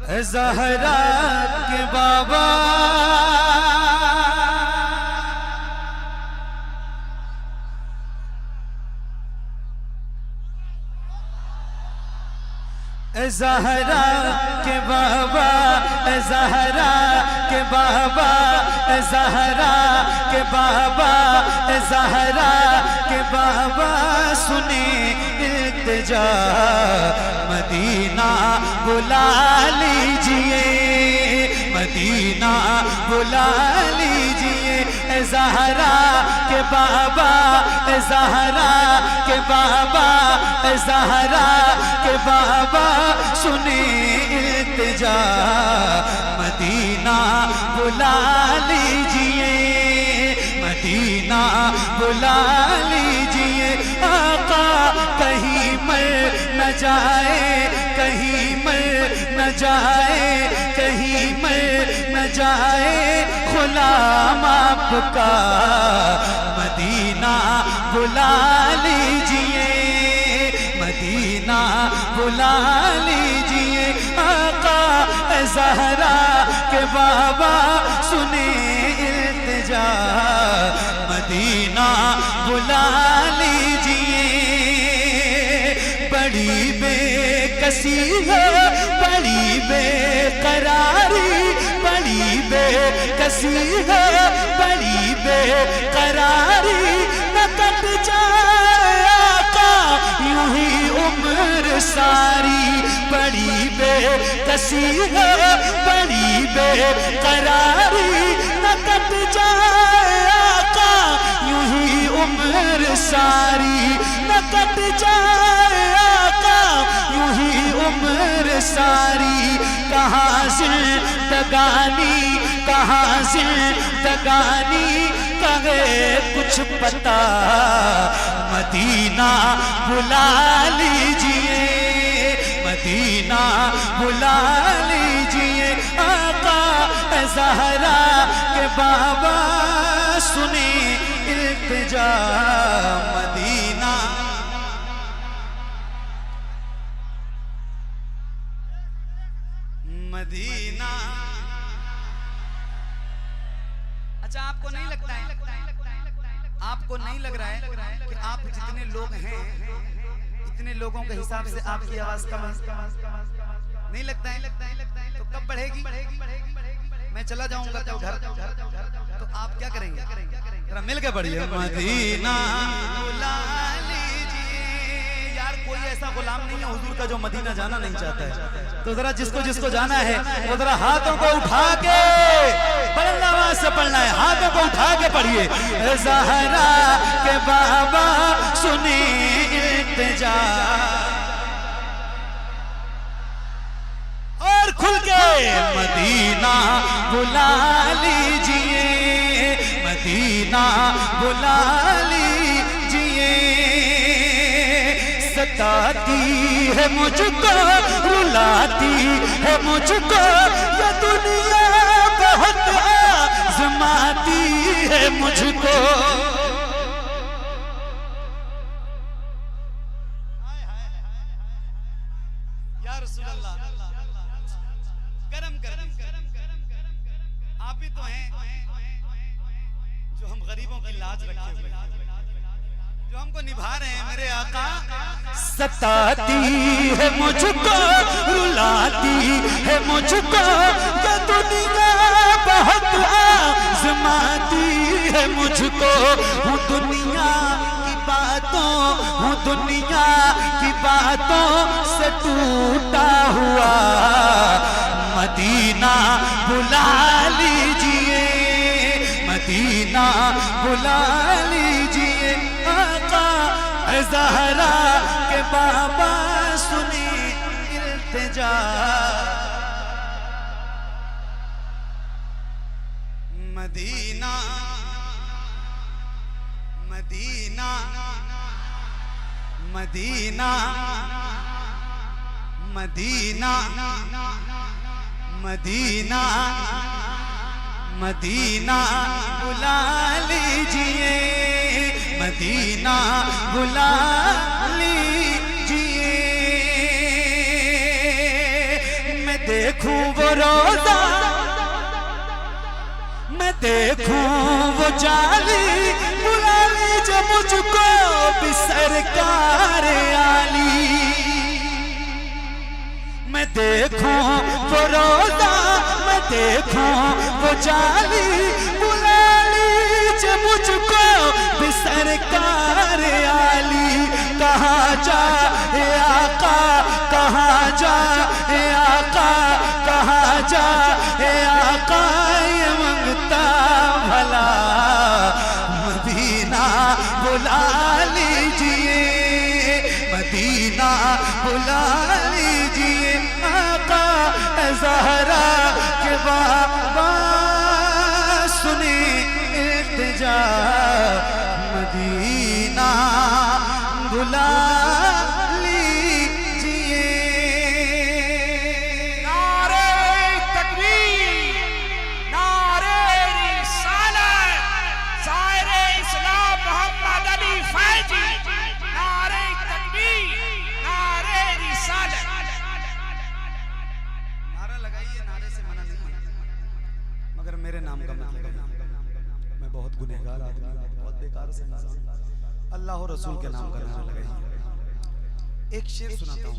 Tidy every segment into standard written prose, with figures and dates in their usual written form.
ज़हरा के बाबा ज़हरा के बाबा ज़हरा के बाबा ज़हरा के बाबा ज़हरा के बाबा सुने इल्तिजा मदीना बुला लीजिए मदीना बुला लीजिए ज़हरा के बाबा ज़हरा के बाबा ज़हरा के बाबा सुने इल्तिजा मदीना बुला लीजिए मदीना बुला लीजिए आका कहीं मर न जाए कहीं मर न जाए कहीं मर न जाए गुलाम आपका मदीना बुला लीजिए मदीना बुला लीजिए आका ज़हरा के बाबा सुने इल्तिजा मदीना बुला लीजिए बड़ी बेकसी है बड़ी बेकरारी बड़ी बेकसी है बड़ी बेकरारी न कट जाए आका यूं ही उम्र सारी बड़ी बेकसी है बड़ी बेकरारी न कट जाए आका यूं ही उम्र सारी न कट जाए आका यूं ही उम्र सारी कहाँ जिंदगानी कहाँ जिंदगानी कहे कुछ पता मदीना बुला लीजिए मदीना बुला लीजिए आका ज़हरा के बाबा सुने इल्तिजा मदीना मदीना। अच्छा आपको नहीं लगता है आपको नहीं लग रहा है कि आप जितने लोग हैं इतने लोगों के हिसाब से आपकी आवाज कम नहीं लगता है तो कब बढ़ेगी मैं चला जाऊंगा कल घर तो आप क्या करेंगे जरा मिल के बढ़िए मदीना बुला लीजिए यार कोई ऐसा गुलाम नहीं है हुजूर का जो मदीना जाना नहीं चाहता है तो जरा जिसको जिसको जाना है वो जरा हाथों को उठा के पढ़ना आवाज से पढ़ना है हाथों को उठा के पढ़िए ज़हरा के बाबा सुने इल्तिजा और खुल के मदीना बुला लीजिए मदीना बुला लीजिए सताती है मुझको रुलाती है मुझको ये दुनिया बहुत आज़माती है मुझको या रसूल अल्लाह गरम आप ही तो हैं जो हम गरीबों की लाज रखे हुए जो हमको निभा रहे हैं मेरे आका सताती है मुझको रुलाती है मुझको ये दुनिया बहुत आज़माती है मुझको हूँ दुनिया की बातों हूँ दुनिया की बातों से टूटा हुआ मदीना बुला लीजिए मदीना बुला लीजिए आका ज़हरा के बाबा सुनी इल्तिजा Medina Medina Medina Medina Medina Medina बुला लीजिए मदीना बुला लीजिए मैं देखूं वो रोजा, मैं देखूं वो जाली, बुला लीजिए मुझको भी सरकार आली। मैं देखूं वो रोजा, मैं देखूं वो जाली, बुला लीजिए मुझको भी सरकार आली। कहाँ जा हे आका, कहाँ जा हे आका, कहाँ जा हे आका, ये मंगता भला मदीना बुला लीजिए, मदीना बुला लीजिए। आका ज़हरा के बाबा सुने इल्तिजा, मदीना बुला लीजिए। नारे तकबीर, नारे रिसालत, सायरे इस्लाम मोहम्मद अली फैजी। नारे तकबीर, नारे रिसालत। नारा लगाइए, नारे से मना नहीं है, मगर मेरे नाम का मत लगाइए। मैं बहुत गुनहगार आदमी हूं, बहुत बेकार से इंसान। अल्लाह और रसूल के नाम का नारा लगाइए। एक शेर सुनाता हूँ।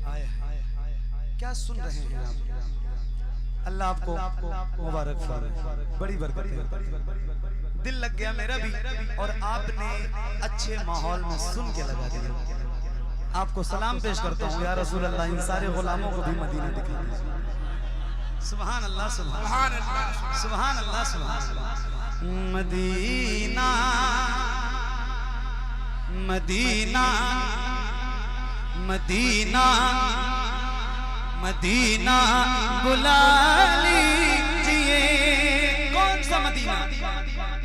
आए क्या सुन रहे हैं आप? अल्लाह आपको मुबारक फरमाए, बड़ी बरकत है। दिल लग गया मेरा भी, और आपने अच्छे माहौल में सुन के लगा दिया। आपको सलाम पेश करता हूँ। या रसूल अल्लाह, इन सारे गुलामों को भी मदीना दिखा दीजिए। सुभान अल्लाह, सुभान अल्लाह, सुभान अल्लाह, सुभान अल्लाह। मदीना मदीना मदीना मदीना बुला लीजिए। कौन सा मदीना?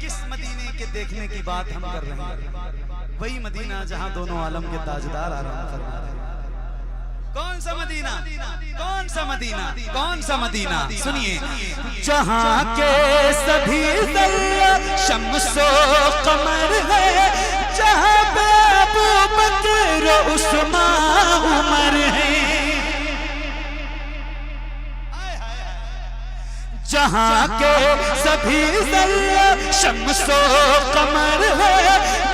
किस मदीने के देखने की बात हम कर रहे हैं? वही मदीना जहां दोनों आलम के ताजदार आराम फरमा रहे हैं। कौन सा मदीना? कौन सा मदीना? कौन सा मदीना? सुनिए। जहां के सभी ज़र्रा शम्सो कमर है, जहां पे अबू बकर उस्मान उमर है, जहां के सभी ज़र्रा शम्सो कमर है,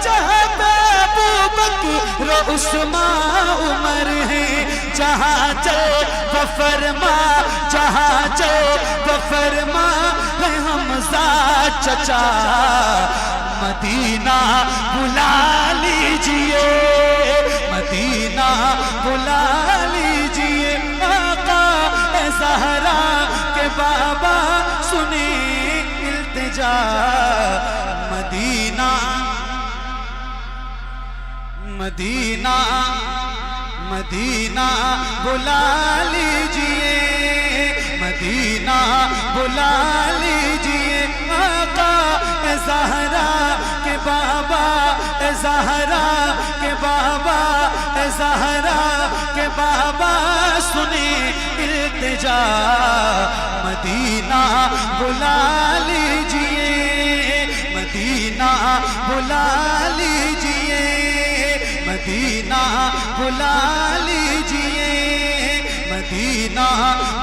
जहां पे अबू बकर उस्मान उमर है। जहां चल वो फरमा, जहां चल वो फरमा है हमज़ा चचा, मदीना बुला लीजिए, मदीना बुला लीजिए। आका ज़हरा के बाबा सुने इल्तिजा, मदीना मदीना मदीना बुला लीजिए, मदीना बुला लीजिए। आका ज़हरा के बाबा, ज़हरा के बाबा, ज़हरा के बाबा सुने इल्तिजा, मदीना बुला लीजिए, मदीना बुला लीजिए, मदीना बुला लीजिए, मदीना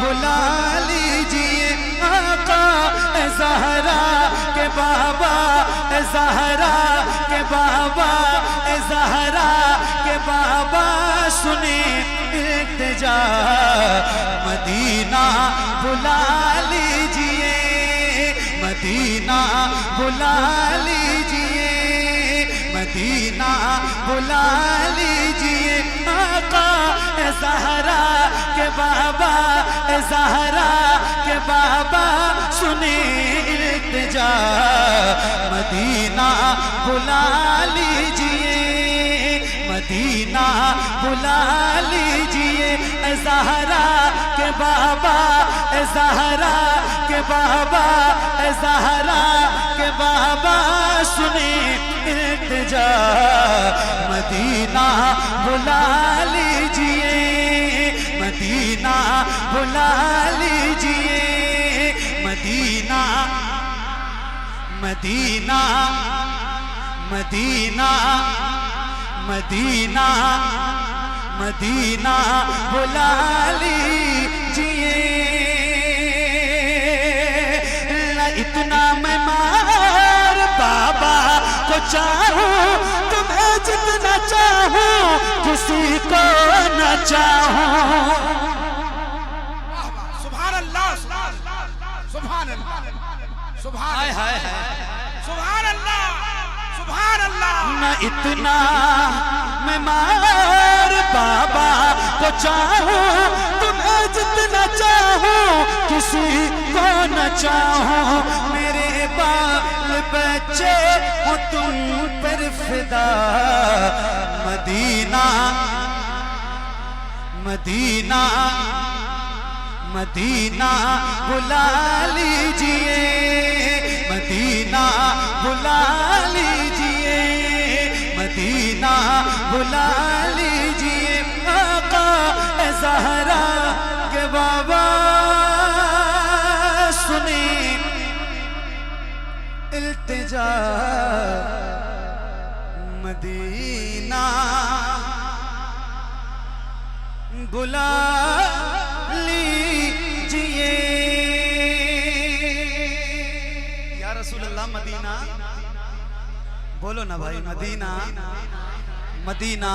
बुला लीजिए। आका ज़हरा के बाबा, ज़हरा के बाबा, ज़हरा के बाबा सुने इल्तिजा, मदीना बुला लीजिए, मदीना बुला लीजिए, मदीना बुला लीजिए। आका ज़हरा के बाबा, ज़हरा के बाबा सुने इल्तिजा, मदीना बुला लीजिए, मदीना बुला लीजिए। ज़हरा के बाबा, ज़हरा के बाबा, ज़हरा के बाबा सुने इल्तिजा, मदीना बुला लीजिए, मदीना बुला लीजिए, Madina Medina Medina Medina Medina बुला लीजिए। लीजिए, न इतना मैं मार बाबा को चाहूं, तुम्हें जितना चाहूं किसी को न चाहूं। सुभान अल्लाह, सुभान अल्लाह, सुभान सुभान अल्लाह, सुभान अल्लाह। न इतना मैं मार बाबा को चाहूं, तुम्हें जितना चाहूं किसी को न चाहूं। मेरे बाल बच्चे हो तुम पर फिदा, मदीना मदीना मदीना बुला लीजिए, मदीना बुला लीजिए, मदीना बुला लीजिए। आका ज़हरा के बाबा सुने इल्तिजा, मदीना बुला लीजिए। या रसूल अल्लाह मदीना बोलो ना भाई, Madina Medina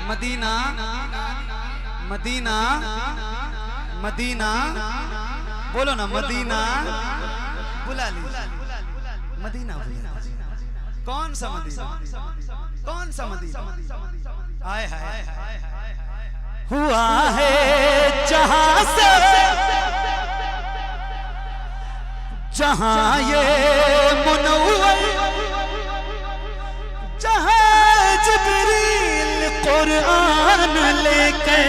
Medina Medina Madina बोलो ना, मदीना बुला लीजिए, मदीना बुला। कौन सा मदीना, कौन सा मदीना? आए हाय हुआ है जहां से जहां ये मुनव्वर, जहां जिब्रील कुरान लेके।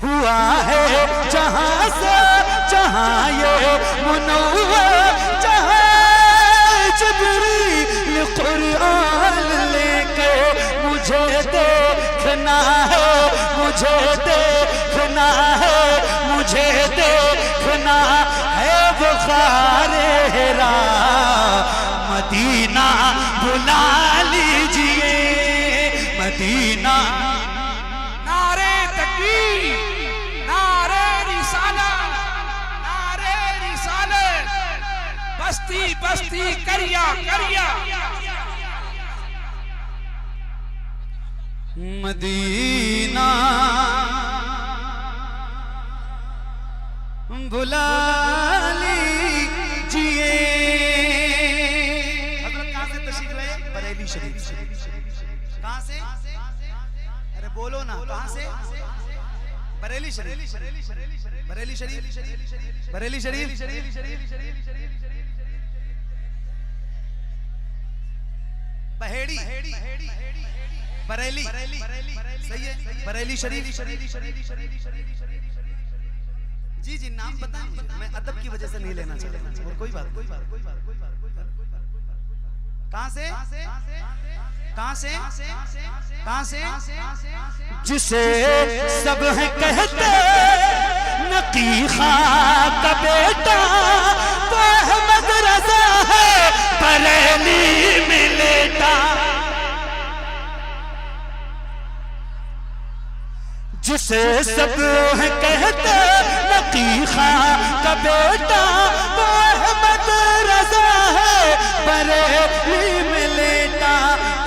हुआ है जहां से जहां ये मुनव्वर, जहां जिब्रील कुरान लेके। मुझे देखना है, मुझे देखना है, मुझे देखना है बुखारे हेरा, मदीना बुला लीजिए, मदीना। नारे तकबीर, नारे रिसालत, नारे रिसालत, बस्ती बस्ती करिया करिया। मदीना बुला लीजिए। हज़रत कहाँ से तशरीफ लाए? बरेली शरीफ। कहाँ से? अरे बोलो ना, कहाँ से? बरेली शरीफ, बरेली शरीफ, बरेली शरीफ, बहेड़ी, बरेली, सही है, बरेली शरीफ। जी जी नाम पता है मुझे, मैं अदब की वजह से नहीं लेना चाहता, और कोई बात। कहाँ से? कहाँ से? कहाँ से? जिसे सब है कहते नकी खां का बेटा, वो अहमद रज़ा है बरेली में लेटा। जिसे सब है कहते नकी खां का बेटा, वो अहमद रज़ा है बरेली में लेटा।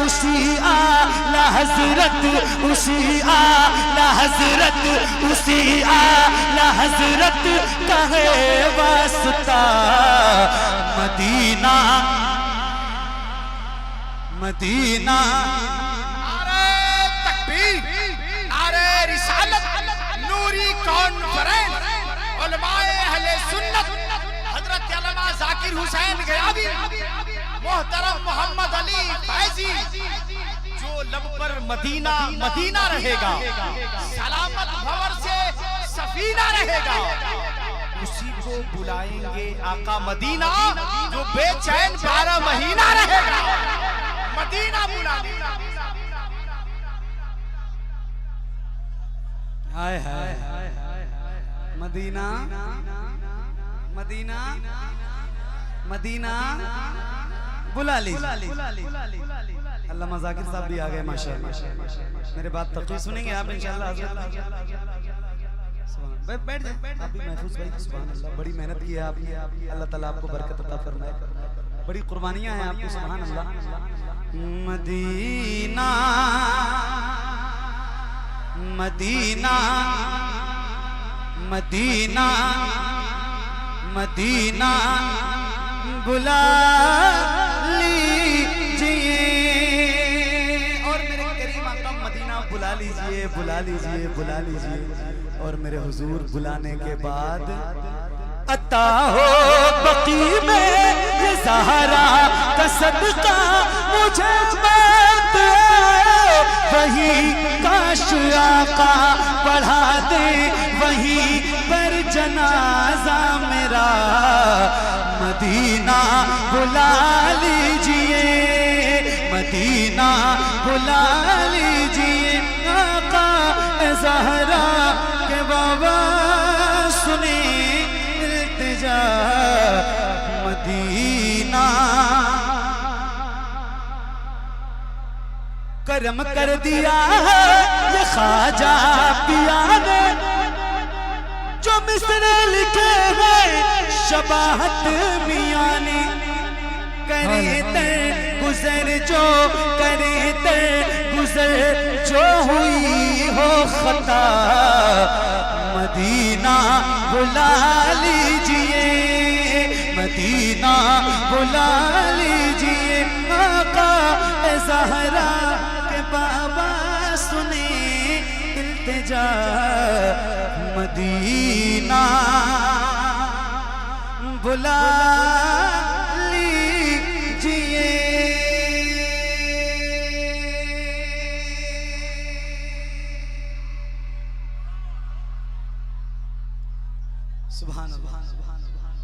उसी आला हज़रत, उसी आला हज़रत, उसी आला हज़रत का है वास्ता, मदीना मदीना। नारे तकबीर, नारे रिसालत, नूरी कॉन्फ्रेंस, उलमाए अहले सुन्नत, हजरत अल्लामा जाकिर हुसैन गयाबी, मोहतरम मोहम्मद अली फैजी। जो लब पर मदीना मदीना रहेगा, सलामत भंवर से सफीना रहेगा, उसी को बुलाएंगे आका मदीना। जो बेचैन 12 महीना रहेगा, मदीना बुलाएंगे। हाय हाय मदीना मदीना मदीना बुला ली। अल्लामा जाकिर साहब भी आ गए माशाअल्लाह। मेरे बात तकरीर सुनेंगे आप इंशाअल्लाह। बैठ जाए आप भी महफूज भाई। सुभान अल्लाह, बड़ी मेहनत की है आपने, अल्लाह ताला आपको बरकत अता फरमाए। बड़ी कुर्बानियां हैं आपकी, सुभान अल्लाह। मदीना मदीना मदीना मदीना बुला लीजिए। और मेरे करीम आका मदीना बुला लीजिए, बुला लीजिए, बुला लीजिए। और मेरे हुजूर बुलाने के बाद अता हो बकी में ये सहारा का सदका मुझे मत वही काश आका पढ़ा दे वहीं पर जनाजा मेरा। मदीना बुला लीजिए, मदीना बुला लीजिए। आका ज़हरा के बाबा सुने इल्तिजा। मदीना करम कर दिया ये ख्वाजा पिया ने, जो मिसरे लिखे हैं शबाहत मियां ने। करे तर गुजर जो, करे तर गुजर जो हुई हो खता। मदीना बुला लीजिए, मदीना बुला लीजिए। आका ज़हरा के बाबा सुने इल्तिजा। मदीना बुला लीजिए। सुभान अल्लाह, सुभान अल्लाह।